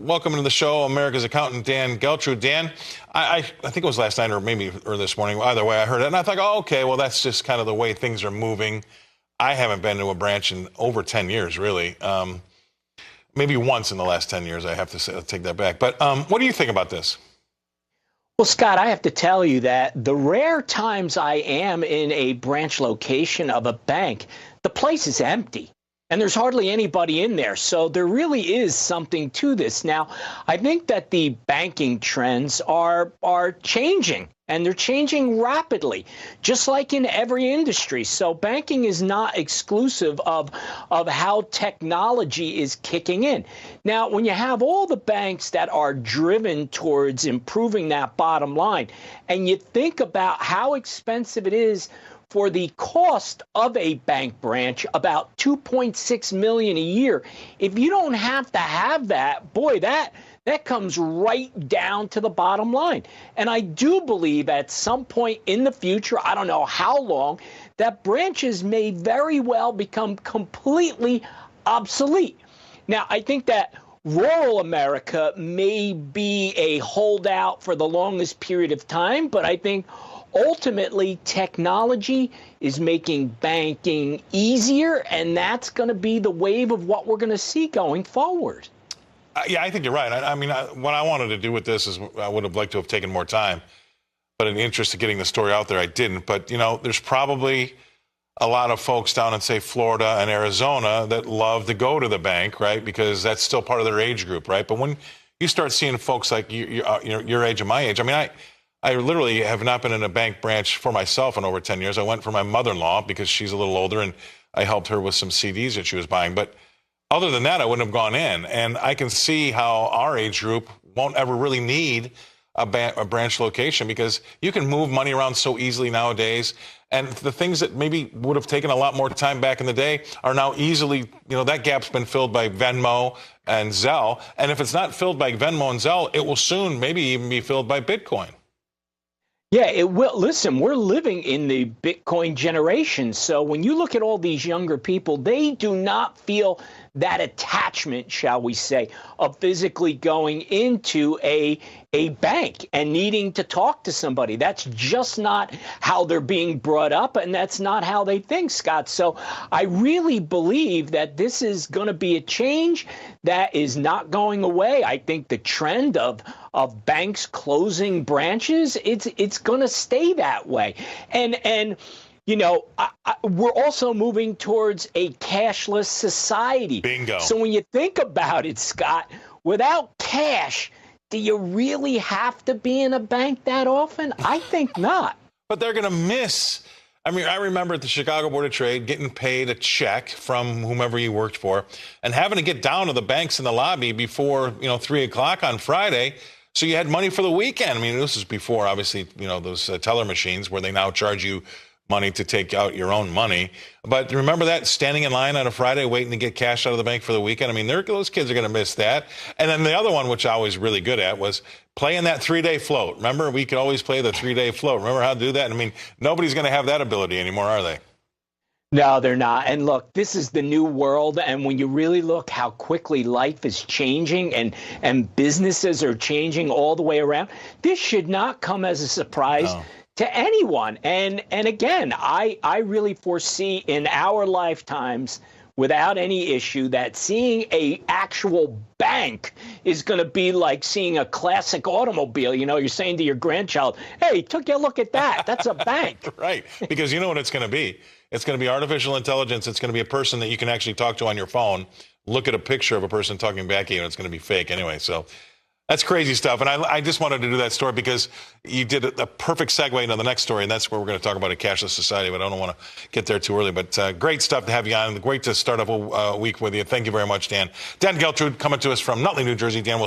Welcome to the show, America's accountant, Dan Geltrude. Dan, I think it was last night or maybe this morning. Either way, I heard it, and I thought, oh, okay, well, that's just kind of the way things are moving. I haven't been to a branch in over 10 years, really. Maybe once in the last 10 years, I have to say, take that back. But what do you think about this? Well, Scott, I have to tell you that the rare times I am in a branch location of a bank, the place is empty. And there's hardly anybody in there. So there really is something to this. Now, I think that the banking trends are changing, and they're changing rapidly, just like in every industry. So banking is not exclusive of how technology is kicking in. Now, when you have all the banks that are driven towards improving that bottom line, and you think about how expensive it is for the cost of a bank branch, about $2.6 million a year. If you don't have to have that, boy, that comes right down to the bottom line. And I do believe at some point in the future, I don't know how long, that branches may very well become completely obsolete. Now, I think that rural America may be a holdout for the longest period of time, but I think ultimately, technology is making banking easier, and that's going to be the wave of what we're going to see going forward. Yeah, I think you're right. I mean, what I wanted to do with this is I would have liked to have taken more time, but in the interest of getting the story out there, I didn't. But, you know, there's probably a lot of folks down in, say, Florida and Arizona that love to go to the bank, right, because that's still part of their age group, right? But when you start seeing folks like your age and my age, I mean, I literally have not been in a bank branch for myself in over 10 years. I went for my mother-in-law because she's a little older, and I helped her with some CDs that she was buying. But other than that, I wouldn't have gone in. And I can see how our age group won't ever really need a branch location because you can move money around so easily nowadays. And the things that maybe would have taken a lot more time back in the day are now easily, you know, that gap's been filled by Venmo and Zelle. And if it's not filled by Venmo and Zelle, it will soon maybe even be filled by Bitcoin. Yeah, it will. Listen, we're living in the Bitcoin generation. So when you look at all these younger people, they do not feel that attachment, shall we say, of physically going into a bank and needing to talk to somebody. That's just not how they're being brought up, and that's not how they think, Scott. So I really believe that this is going to be a change that is not going away. I think the trend of banks closing branches, it's going to stay that way. And you know, we're also moving towards a cashless society. Bingo. So when you think about it, Scott, without cash, do you really have to be in a bank that often? I think not. But they're going to miss. I mean, I remember at the Chicago Board of Trade getting paid a check from whomever you worked for and having to get down to the banks in the lobby before, 3 o'clock on Friday. So you had money for the weekend. I mean, this is before, obviously, those teller machines where they now charge you money to take out your own money. But remember that, standing in line on a Friday waiting to get cash out of the bank for the weekend? I mean, those kids are going to miss that. And then the other one, which I was really good at, was playing that 3-day float. Remember, we could always play the 3-day float. Remember how to do that? I mean, nobody's going to have that ability anymore, are they? No, they're not. And look, this is the new world. And when you really look how quickly life is changing and businesses are changing all the way around, this should not come as a surprise to anyone. And again, I really foresee in our lifetimes, without any issue, that seeing a actual bank is going to be like seeing a classic automobile. You know, you're saying to your grandchild, hey, took you a look at that. That's a bank. Right. Because you know what it's going to be. It's going to be artificial intelligence. It's going to be a person that you can actually talk to on your phone, look at a picture of a person talking back at you, and it's going to be fake anyway. So that's crazy stuff. And I just wanted to do that story because you did a perfect segue into the next story, and that's where we're going to talk about a cashless society, but I don't want to get there too early. But great stuff to have you on. Great to start off a week with you. Thank you very much, Dan. Dan Geltrude coming to us from Nutley, New Jersey. Dan, we'll see